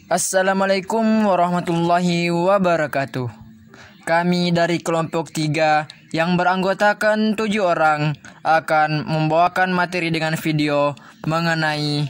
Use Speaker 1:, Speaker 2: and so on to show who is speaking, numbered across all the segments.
Speaker 1: Assalamualaikum warahmatullahi wabarakatuh. Kami dari kelompok 3 yang beranggotakan 7 orang akan membawakan materi dengan video mengenai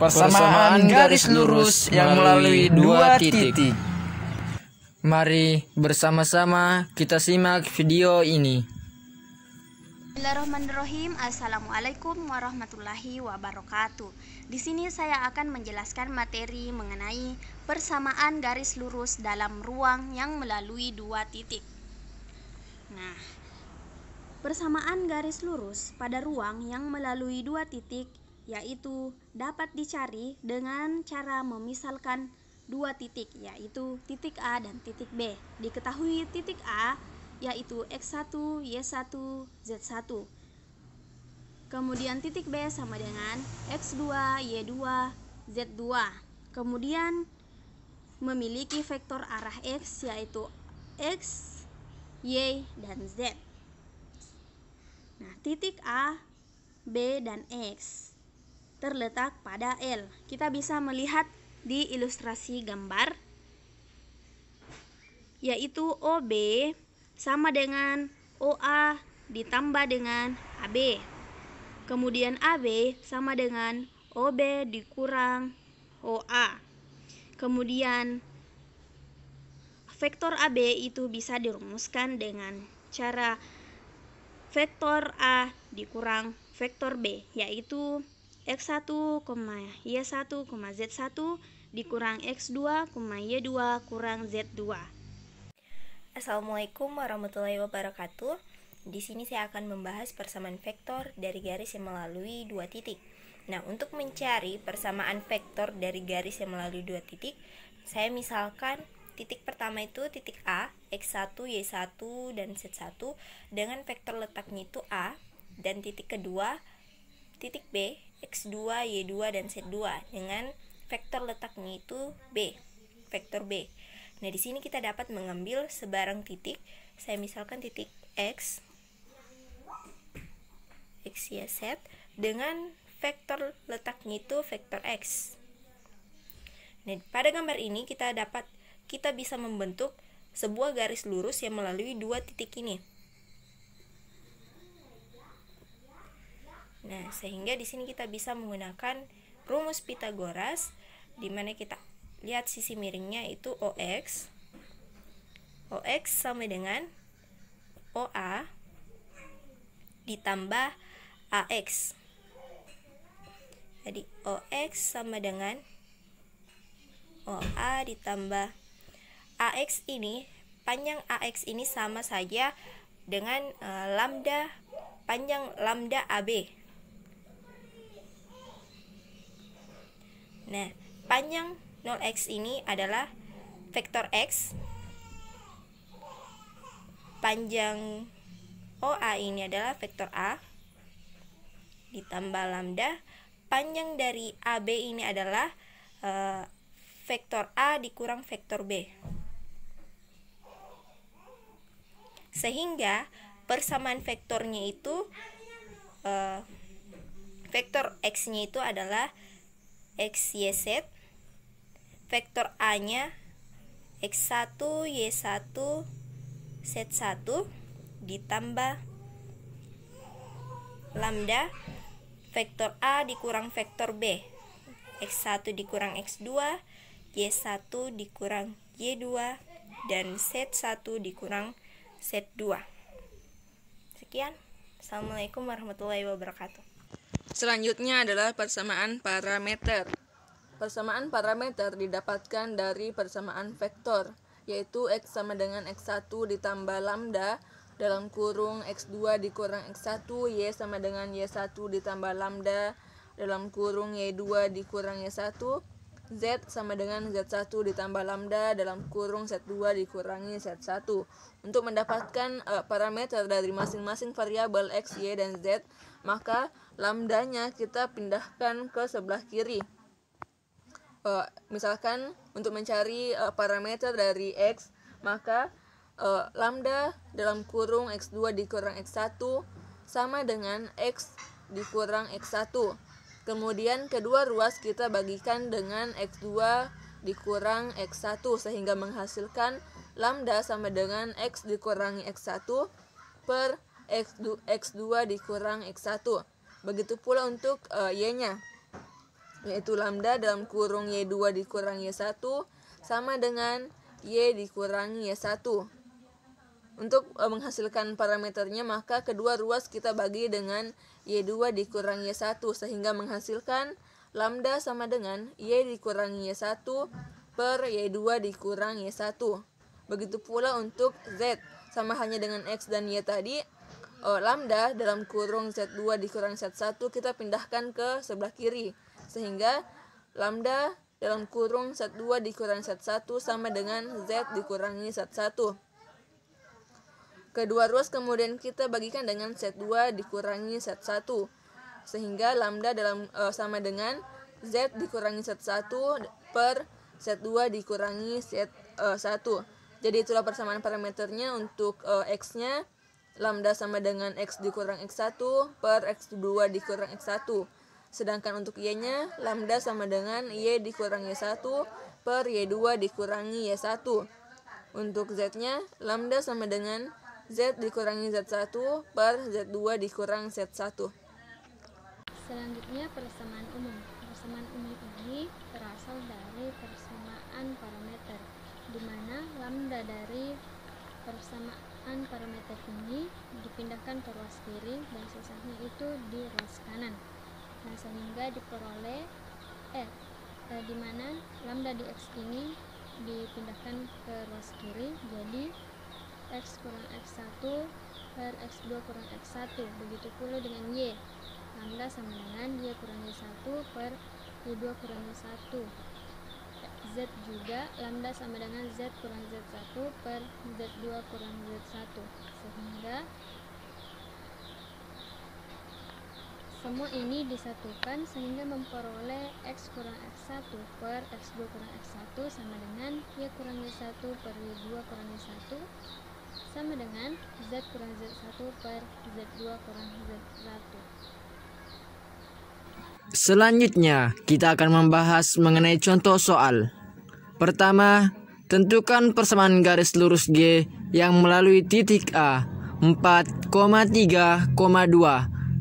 Speaker 1: persamaan garis lurus yang melalui 2 titik. Mari bersama-sama kita simak video ini.
Speaker 2: Bismillahirrahmanirrahim. Assalamualaikum warahmatullahi wabarakatuh. Di sini saya akan menjelaskan materi mengenai persamaan garis lurus dalam ruang yang melalui 2 titik. Nah, persamaan garis lurus pada ruang yang melalui 2 titik yaitu dapat dicari dengan cara memisalkan 2 titik, yaitu titik A dan titik B. Diketahui titik A yaitu X1, Y1, Z1. Kemudian titik B sama dengan X2, Y2, Z2. Kemudian memiliki vektor arah X yaitu X, Y, dan Z. Nah, titik A, B, dan X terletak pada L. Kita bisa melihat di ilustrasi gambar yaitu OB sama dengan OA ditambah dengan AB. Kemudian AB sama dengan OB dikurang OA. Kemudian vektor AB itu bisa dirumuskan dengan cara vektor A dikurang vektor B, yaitu X1, Y1, Z1 dikurang X2, Y2 kurang Z2.
Speaker 3: Assalamualaikum warahmatullahi wabarakatuh. Di sini saya akan membahas persamaan vektor dari garis yang melalui 2 titik. Nah, untuk mencari persamaan vektor dari garis yang melalui 2 titik, saya misalkan titik pertama itu titik A, X1, Y1, dan Z1 dengan vektor letaknya itu A, dan titik kedua titik B, X2, Y2, dan Z2 dengan vektor letaknya itu B, vektor B. Nah, di sini kita dapat mengambil sebarang titik. Saya misalkan titik X, Y, Z dengan vektor letaknya itu vektor X. Nah, pada gambar ini kita bisa membentuk sebuah garis lurus yang melalui 2 titik ini. Nah, sehingga di sini kita bisa menggunakan rumus Pythagoras, di mana kita lihat sisi miringnya itu OX. OX sama dengan OA ditambah AX. Jadi OX sama dengan OA ditambah AX ini, panjang AX ini sama saja dengan panjang lambda AB. Nah, panjang 0x ini adalah vektor X. Panjang OA ini adalah vektor A ditambah lambda. Panjang dari AB ini adalah vektor A dikurang vektor B. Sehingga persamaan vektornya itu vektor X-nya itu adalah XYZ, vektor A-nya X1, Y1, Z1 ditambah lambda vektor A dikurang vektor B, X1 dikurang X2, Y1 dikurang Y2, dan Z1 dikurang Z2. Sekian. Assalamualaikum warahmatullahi wabarakatuh.
Speaker 4: Selanjutnya adalah persamaan parameter. Persamaan parameter didapatkan dari persamaan vektor, yaitu X sama dengan X1 ditambah lambda dalam kurung X2 dikurang X1, Y sama dengan Y1 ditambah lambda dalam kurung Y2 dikurang Y1, Z sama dengan Z1 ditambah lambda dalam kurung Z2 dikurangi Z1. Untuk mendapatkan parameter dari masing-masing variabel X, Y, dan Z, maka lambdanya kita pindahkan ke sebelah kiri. Misalkan untuk mencari parameter dari X, maka lambda dalam kurung X2 dikurang X1 sama dengan X dikurang X1. Kemudian kedua ruas kita bagikan dengan X2 dikurang X1 sehingga menghasilkan lambda sama dengan X dikurangi X1 per X2 dikurang X1. Begitu pula untuk Y-nya, yaitu lambda dalam kurung Y2 dikurang Y1 sama dengan Y dikurangi Y1. Untuk menghasilkan parameternya, maka kedua ruas kita bagi dengan Y2 dikurang Y1 sehingga menghasilkan lambda sama dengan Y dikurangi Y1 per Y2 dikurang Y1. Begitu pula untuk Z, sama halnya dengan X dan Y tadi, lambda dalam kurung Z2 dikurang Z1 kita pindahkan ke sebelah kiri, sehingga lambda dalam kurung Z2 dikurang Z1 sama dengan Z dikurangi Z1. Kedua ruas kemudian kita bagikan dengan Z2 dikurangi Z1, sehingga lambda dalam sama dengan Z dikurangi Z1 per Z2 dikurangi Z1. Jadi itulah persamaan parameternya. Untuk X-nya, lambda sama dengan X dikurang X1 per X2 dikurang X1. Sedangkan untuk Y-nya, lambda sama dengan Y dikurang Y1 per Y2 dikurangi Y1. Untuk Z-nya, lambda sama dengan Z dikurangi Z1 per Z2 dikurang Z1.
Speaker 5: Selanjutnya persamaan umum. Persamaan umum ini berasal dari persamaan parameter, di mana lambda dari persamaan parameter ini dipindahkan ke ruas kiri dan sisanya itu di ruas kanan. Nah, sehingga diperoleh di mana lambda di X ini dipindahkan ke ruas kiri, jadi X kurang X1 per X2 kurang X1. Begitu pula dengan Y, lambda sama dengan Y kurang Y1 per Y2 kurang Y1. Z juga lambda sama dengan Z kurang Z1 per Z2 kurang Z1, sehingga semua ini disatukan sehingga memperoleh X kurang X1 per X2 kurang X1 sama dengan Y kurang Y1 per Y2 kurang Y1 sama dengan Z kurang Z1 per Z2 kurang Z1.
Speaker 1: Selanjutnya, kita akan membahas mengenai contoh soal. Pertama, tentukan persamaan garis lurus G yang melalui titik A 4,3,2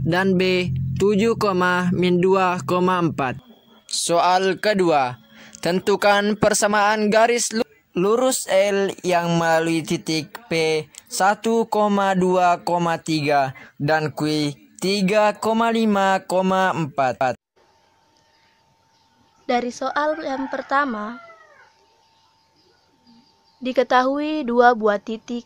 Speaker 1: dan B 7,-2,4. Soal kedua, tentukan persamaan garis lurus L yang melalui titik P 1,2,3 dan Q 3,5,4.
Speaker 2: Dari soal yang pertama, diketahui dua buah titik,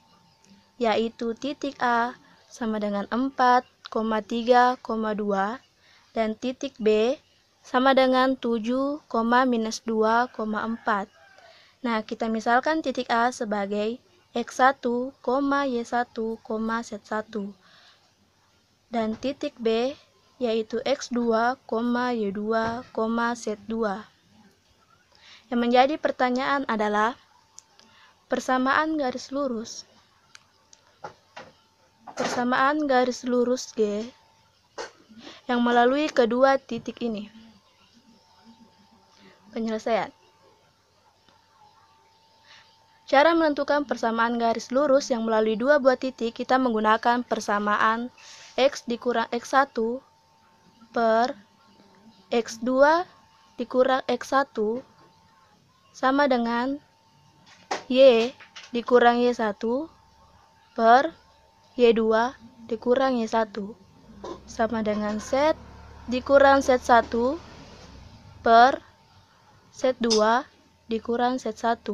Speaker 2: yaitu titik A sama dengan 4,3,2 dan titik B sama dengan 7,-2,4. Nah, kita misalkan titik A sebagai X1, Y1, Z1 dan titik B yaitu X2, Y2, Z2. Yang menjadi pertanyaan adalah persamaan garis lurus. Persamaan garis lurus G yang melalui kedua titik ini. Penyelesaian. Cara menentukan persamaan garis lurus yang melalui dua buah titik, kita menggunakan persamaan X dikurang X1 per X2 dikurang X1 sama dengan Y dikurang Y1 per Y2 dikurang Y1 sama dengan Z dikurang Z1 per Z2 dikurang Z1.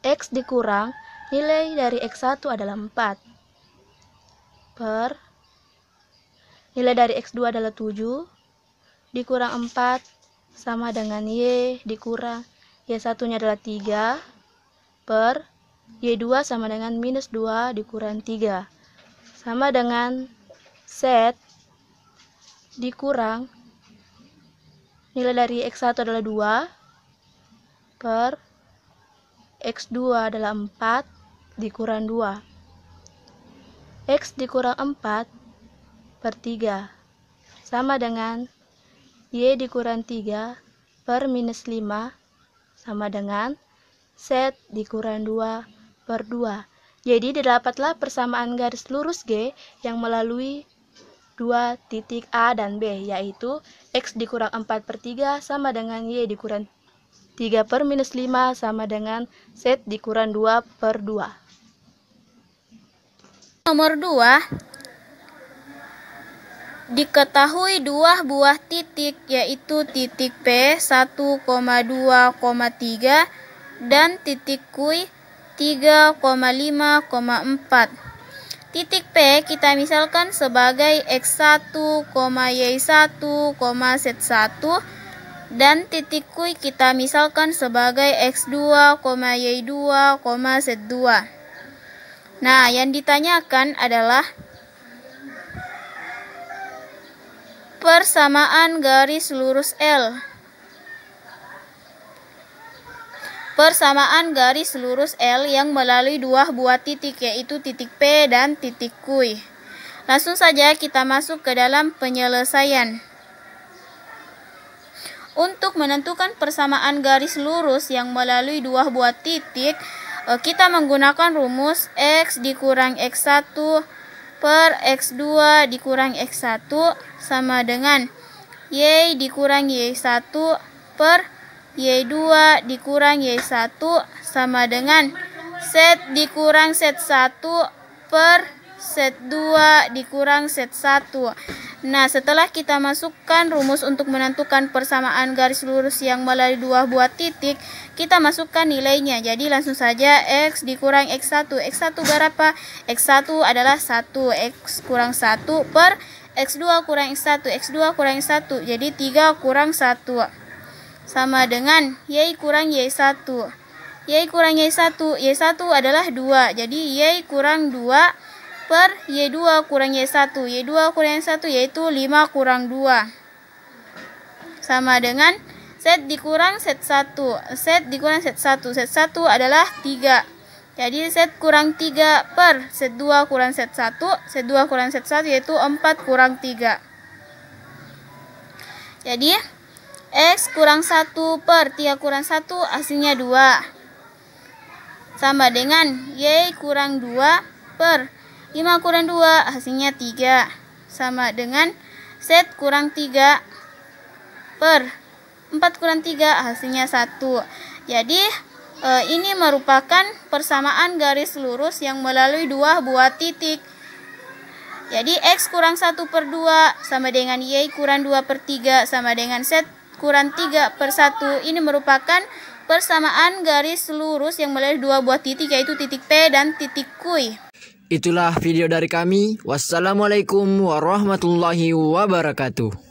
Speaker 2: X dikurang nilai dari X1 adalah 4 per nilai dari X2 adalah 7 dikurang 4 sama dengan Y dikurang Y1 nya adalah 3 per Y2 sama dengan minus 2 dikurang 3 sama dengan Z dikurang nilai dari X1 adalah 2 per X2 adalah 4 dikurang 2. X dikurang 4 per 3 sama dengan Y dikurang 3
Speaker 6: per minus 5 sama dengan Z dikurang 2 per 2. Jadi didapatlah persamaan garis lurus G yang melalui dua titik A dan B, yaitu X dikurang 4 per 3 sama dengan Y dikurang 3 per minus 5 sama dengan Z dikurang 2 per 2.
Speaker 7: Nomor 2. Diketahui dua buah titik, yaitu titik P 1,2,3 dan titik Q 3,5,4. Titik P kita misalkan sebagai X1, Y1, Z1, dan titik Q kita misalkan sebagai X2, Y2, Z2. Nah, yang ditanyakan adalah persamaan garis lurus L. Persamaan garis lurus L yang melalui dua buah titik, yaitu titik P dan titik Q. Langsung saja kita masuk ke dalam penyelesaian. Untuk menentukan persamaan garis lurus yang melalui dua buah titik, kita menggunakan rumus X dikurang X1 per X2 dikurang X1 sama dengan Y dikurang Y1 per Y2 dikurang Y1 sama dengan Z dikurang Z1 per Z2 dikurang Z1. Nah, setelah kita masukkan rumus untuk menentukan persamaan garis lurus yang melalui dua buah titik, kita masukkan nilainya. Jadi langsung saja X dikurang X1. X1 berapa? X1 adalah 1. X kurang 1 per X2 kurang X1. X2 kurang X1. Jadi 3 kurang 1. Sama dengan Y kurang Y1. Y kurang Y1. Y1 adalah 2. Jadi Y kurang 2 per Y2 kurang Y1. Y2 kurang Y1 yaitu 5 kurang 2. Sama dengan Z dikurang Z1. Z dikurang Z1. Z1 adalah 3. Jadi Z kurang 3 per Z2 kurang Z1. Z2 kurang Z1 yaitu 4 kurang 3. Jadi X kurang 1 per 3 kurang 1 hasilnya 2. Sama dengan Y kurang 2 per 5 kurang 2 hasilnya 3. Sama dengan Z kurang 3 per 4 kurang 3 hasilnya 1. Jadi ini merupakan persamaan garis lurus yang melalui dua buah titik. Jadi X kurang 1 per 2 sama dengan Y kurang 2 per 3 sama dengan Z kurang 3 per 1. Ini merupakan persamaan garis lurus yang melalui dua buah titik, yaitu titik P dan titik Q.
Speaker 1: Itulah video dari kami. Wassalamualaikum warahmatullahi wabarakatuh.